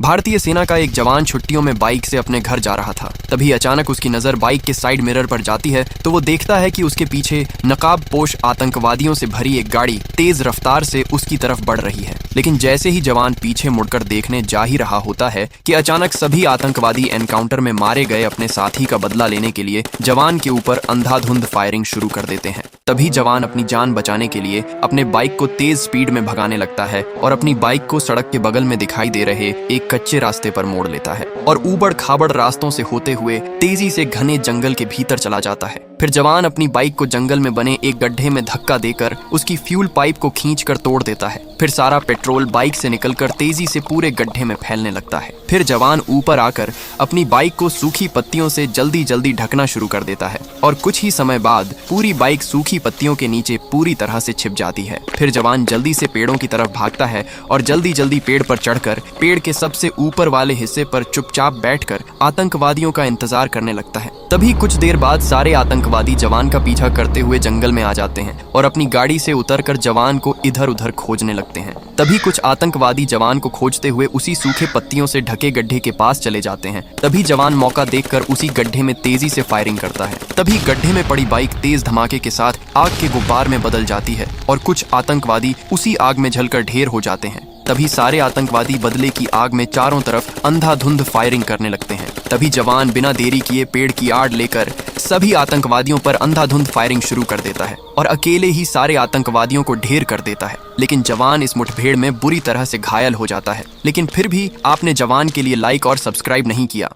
भारतीय सेना का एक जवान छुट्टियों में बाइक से अपने घर जा रहा था। तभी अचानक उसकी नजर बाइक के साइड मिरर पर जाती है तो वो देखता है कि उसके पीछे नकाबपोश आतंकवादियों से भरी एक गाड़ी तेज रफ्तार से उसकी तरफ बढ़ रही है। लेकिन जैसे ही जवान पीछे मुड़कर देखने जा ही रहा होता है कि अचानक सभी आतंकवादी एनकाउंटर में मारे गए अपने साथी का बदला लेने के लिए जवान के ऊपर अंधाधुंध फायरिंग शुरू कर देते हैं। तभी जवान अपनी जान बचाने के लिए अपने बाइक को तेज स्पीड में भगाने लगता है और अपनी बाइक को सड़क के बगल में दिखाई दे रहे एक कच्चे रास्ते पर मोड़ लेता है और ऊबड़ खाबड़ रास्तों से होते हुए तेजी से घने जंगल के भीतर चला जाता है। फिर जवान अपनी बाइक को जंगल में बने एक गड्ढे में धक्का देकर उसकी फ्यूल पाइप को खींचकर तोड़ देता है। फिर सारा पेट्रोल बाइक से निकलकर तेजी से पूरे गड्ढे में फैलने लगता है। फिर जवान ऊपर आकर अपनी बाइक को सूखी पत्तियों से जल्दी जल्दी ढकना शुरू कर देता है और कुछ ही समय बाद पूरी बाइक सूखी पत्तियों के नीचे पूरी तरह से छिप जाती है। फिर जवान जल्दी से पेड़ों की तरफ भागता है और जल्दी जल्दी पेड़ पर चढ़कर पेड़ के सबसे ऊपर वाले हिस्से पर चुपचाप बैठकर आतंकवादियों का इंतजार करने लगता है। तभी कुछ देर बाद सारे आतंकवादी जवान का पीछा करते हुए जंगल में आ जाते हैं और अपनी गाड़ी से उतरकर जवान को इधर उधर खोजने लगते हैं। तभी कुछ आतंकवादी जवान को खोजते हुए उसी सूखे पत्तियों से ढके गड्ढे के पास चले जाते हैं। तभी जवान मौका देखकर उसी गड्ढे में तेजी से फायरिंग करता है। तभी गड्ढे में पड़ी बाइक तेज धमाके के साथ आग के गुब्बार में बदल जाती है और कुछ आतंकवादी उसी आग में जलकर ढेर हो जाते हैं। तभी सारे आतंकवादी बदले की आग में चारों तरफ अंधाधुंध फायरिंग करने लगते हैं। तभी जवान बिना देरी किए पेड़ की आड़ लेकर सभी आतंकवादियों पर अंधाधुंध फायरिंग शुरू कर देता है और अकेले ही सारे आतंकवादियों को ढेर कर देता है। लेकिन जवान इस मुठभेड़ में बुरी तरह से घायल हो जाता है। लेकिन फिर भी आपने जवान के लिए लाइक और सब्सक्राइब नहीं किया।